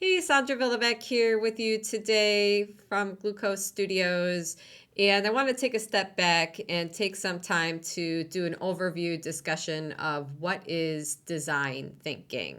Hey, Sandra Villavec here with you today from Glucose Studios. And I want to take a step back and take some time to do an overview discussion of what is design thinking.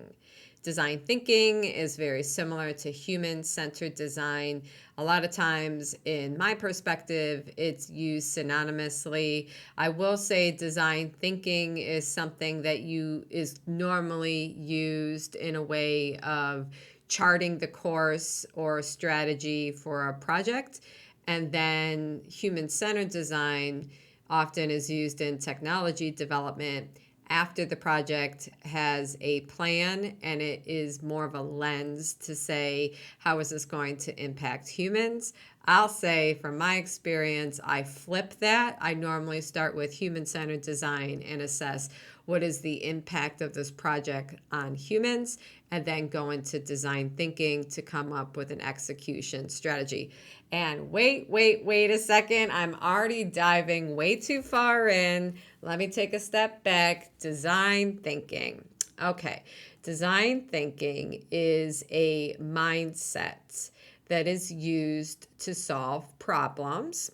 Design thinking is very similar to human-centered design. A lot of times, in my perspective, it's used synonymously. I will say design thinking is something that is normally used in a way of charting the course or strategy for a project. And then human centered design often is used in technology development after the project has a plan, and it is more of a lens to say, how is this going to impact humans? I'll say from my experience, I flip that. I normally start with human centered design and assess what is the impact of this project on humans, and then go into design thinking to come up with an execution strategy. And wait a second. I'm already diving way too far in. Let me take a step back. Design thinking. Okay. Design thinking is a mindset that is used to solve problems.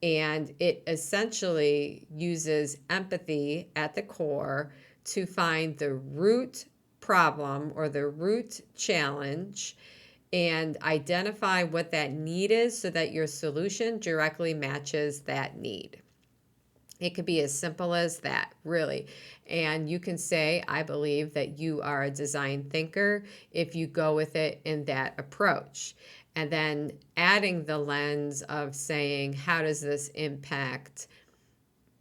And it essentially uses empathy at the core to find the root problem or the root challenge and identify what that need is so that your solution directly matches that need. It could be as simple as that, really. And you can say, I believe that you are a design thinker if you go with it in that approach. And then adding the lens of saying, how does this impact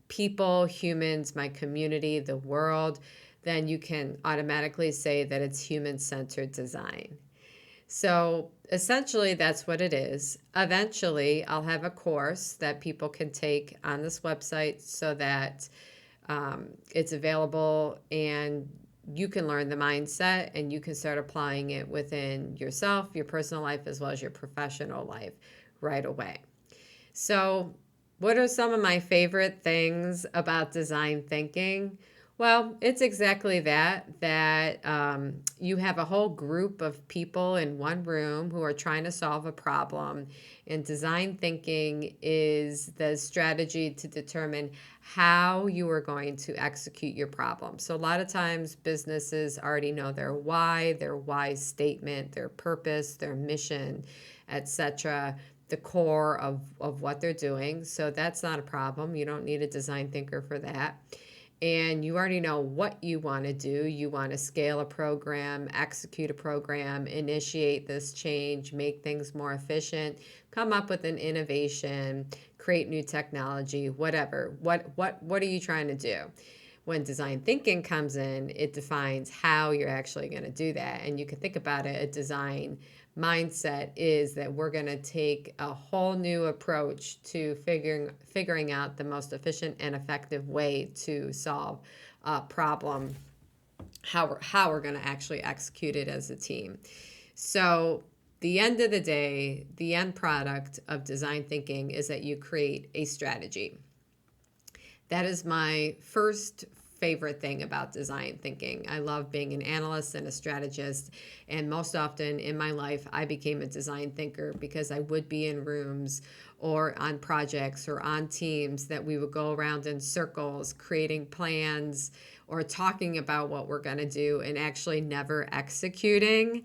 people, humans, my community, the world? Then you can automatically say that it's human centered design. So essentially, that's what it is. Eventually, I'll have a course that people can take on this website so that it's available and you can learn the mindset and you can start applying it within yourself, your personal life, as well as your professional life right away. So, what are some of my favorite things about design thinking? Well, it's exactly that you have a whole group of people in one room who are trying to solve a problem. And design thinking is the strategy to determine how you are going to execute your problem. So, a lot of times businesses already know their why statement, their purpose, their mission, etc., the core of what they're doing. So that's not a problem. You don't need a design thinker for that. And you already know what you want to do. You want to scale a program, execute a program, initiate this change, make things more efficient, come up with an innovation, create new technology, whatever. What are you trying to do? When design thinking comes in, it defines how you're actually going to do that. And you can think about it, a design mindset is that we're going to take a whole new approach to figuring out the most efficient and effective way to solve a problem, how we're going to actually execute it as a team. So the end of the day, the end product of design thinking is that you create a strategy. That is my first favorite thing about design thinking. I love being an analyst and a strategist. And most often in my life, I became a design thinker because I would be in rooms or on projects or on teams that we would go around in circles creating plans or talking about what we're going to do and actually never executing.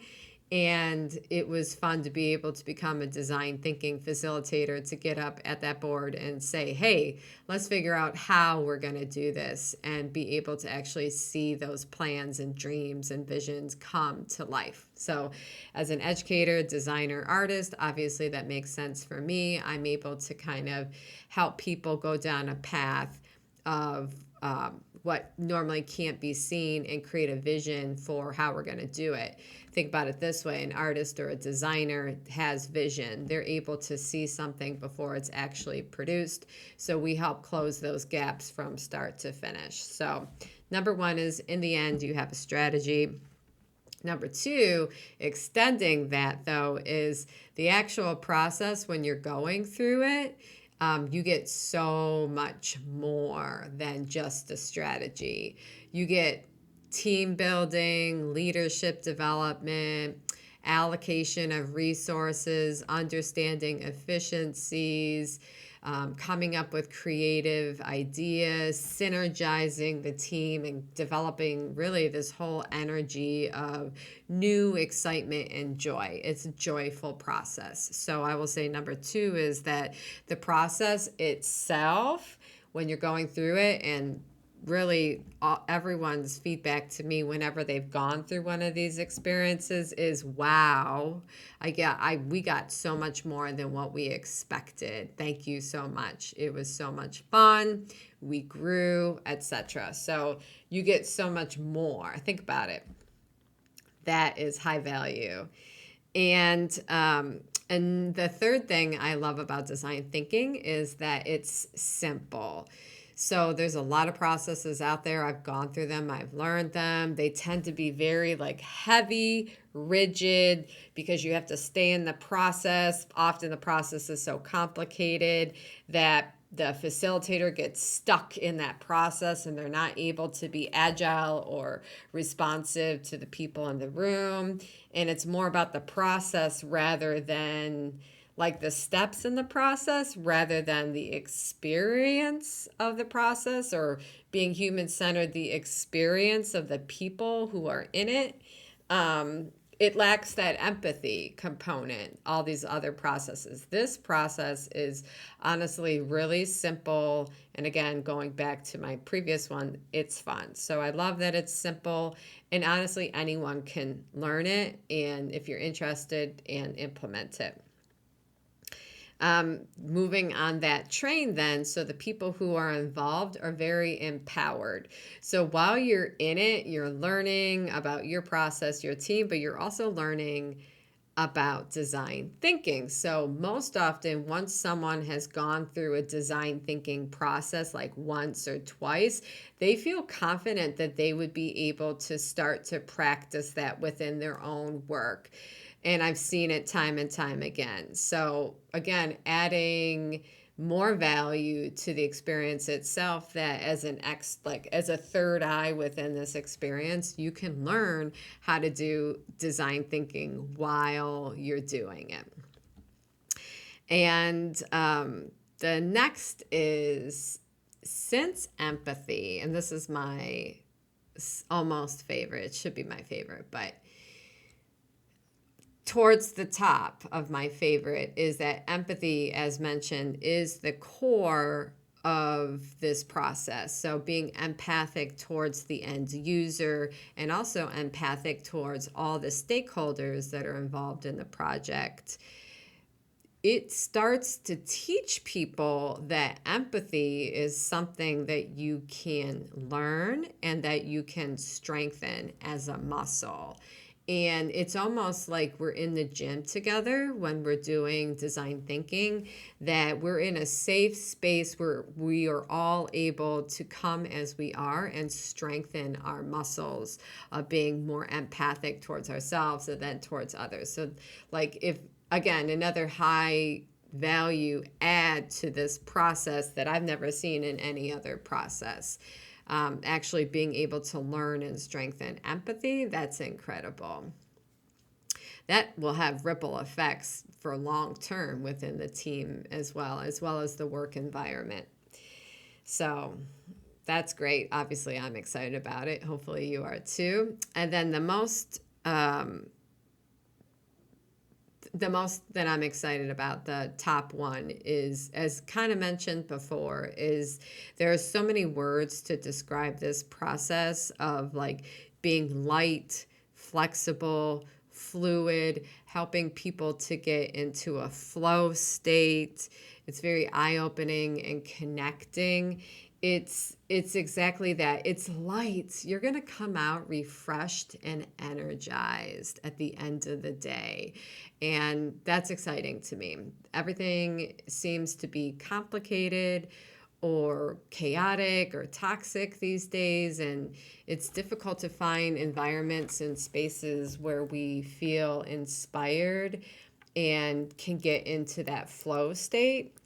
And it was fun to be able to become a design thinking facilitator, to get up at that board and say, hey, let's figure out how we're going to do this, and be able to actually see those plans and dreams and visions come to life. So as an educator, designer, artist, obviously that makes sense for me. I'm able to kind of help people go down a path of what normally can't be seen and create a vision for how we're going to do it. Think about it this way: an artist or a designer has vision. They're able to see something before it's actually produced. So we help close those gaps from start to finish. So number one is, in the end, you have a strategy. Number two, extending that though, is the actual process when you're going through it. You get so much more than just a strategy. You get team building, leadership development, allocation of resources, understanding efficiencies, coming up with creative ideas, synergizing the team, and developing really this whole energy of new excitement and joy. It's a joyful process. So I will say number 2 is that the process itself, when you're going through it, and really everyone's feedback to me whenever they've gone through one of these experiences is, wow, we got so much more than what we expected. Thank you so much. It was so much fun. We grew, etc. So you get so much more. Think about it. That is high value. And the third thing I love about design thinking is that it's simple. So there's a lot of processes out there. I've gone through them. I've learned them. They tend to be very like heavy, rigid, because you have to stay in the process. Often the process is so complicated that the facilitator gets stuck in that process and they're not able to be agile or responsive to the people in the room. And it's more about the process rather than like the steps in the process rather than the experience of the process, or being human-centered, the experience of the people who are in it. It lacks that empathy component, all these other processes. This process is honestly really simple. And again, going back to my previous one, it's fun. So I love that it's simple, and honestly, anyone can learn it. And if you're interested, and implement it. Moving on that train then, so the people who are involved are very empowered. So while you're in it, you're learning about your process, your team, but you're also learning about design thinking. So most often, once someone has gone through a design thinking process like once or twice, they feel confident that they would be able to start to practice that within their own work. And I've seen it time and time again. So again, adding more value to the experience itself, that as as a third eye within this experience, you can learn how to do design thinking while you're doing it. And the next is sense empathy. And this is my almost favorite. It should be my favorite, but towards the top of my favorite is that empathy, as mentioned, is the core of this process. So being empathic towards the end user, and also empathic towards all the stakeholders that are involved in the project. It starts to teach people that empathy is something that you can learn and that you can strengthen as a muscle. And it's almost like we're in the gym together when we're doing design thinking, that we're in a safe space where we are all able to come as we are and strengthen our muscles of being more empathic towards ourselves and then towards others. So like, if again, another high value add to this process that I've never seen in any other process. Actually being able to learn and strengthen empathy, that's incredible. That will have ripple effects for long term within the team as well as the work environment. So that's great. Obviously, I'm excited about it. Hopefully you are too. And then the most that I'm excited about, the top one, is, as kind of mentioned before, is there are so many words to describe this process of like being light, flexible, fluid, helping people to get into a flow state. It's very eye-opening and connecting. It's exactly that. It's light. You're going to come out refreshed and energized at the end of the day. And that's exciting to me. Everything seems to be complicated or chaotic or toxic these days, and it's difficult to find environments and spaces where we feel inspired and can get into that flow state.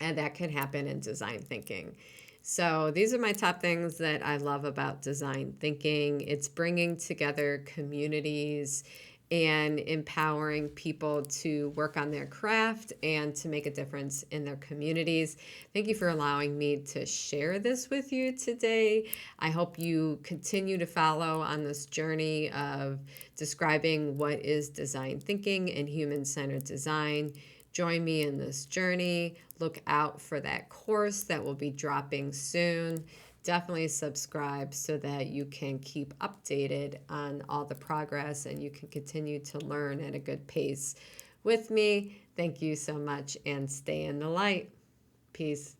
And that can happen in design thinking. So these are my top things that I love about design thinking. It's bringing together communities and empowering people to work on their craft and to make a difference in their communities. Thank you for allowing me to share this with you today. I hope you continue to follow on this journey of describing what is design thinking and human-centered design. Join me in this journey. Look out for that course that will be dropping soon. Definitely subscribe so that you can keep updated on all the progress and you can continue to learn at a good pace with me. Thank you so much and stay in the light. Peace.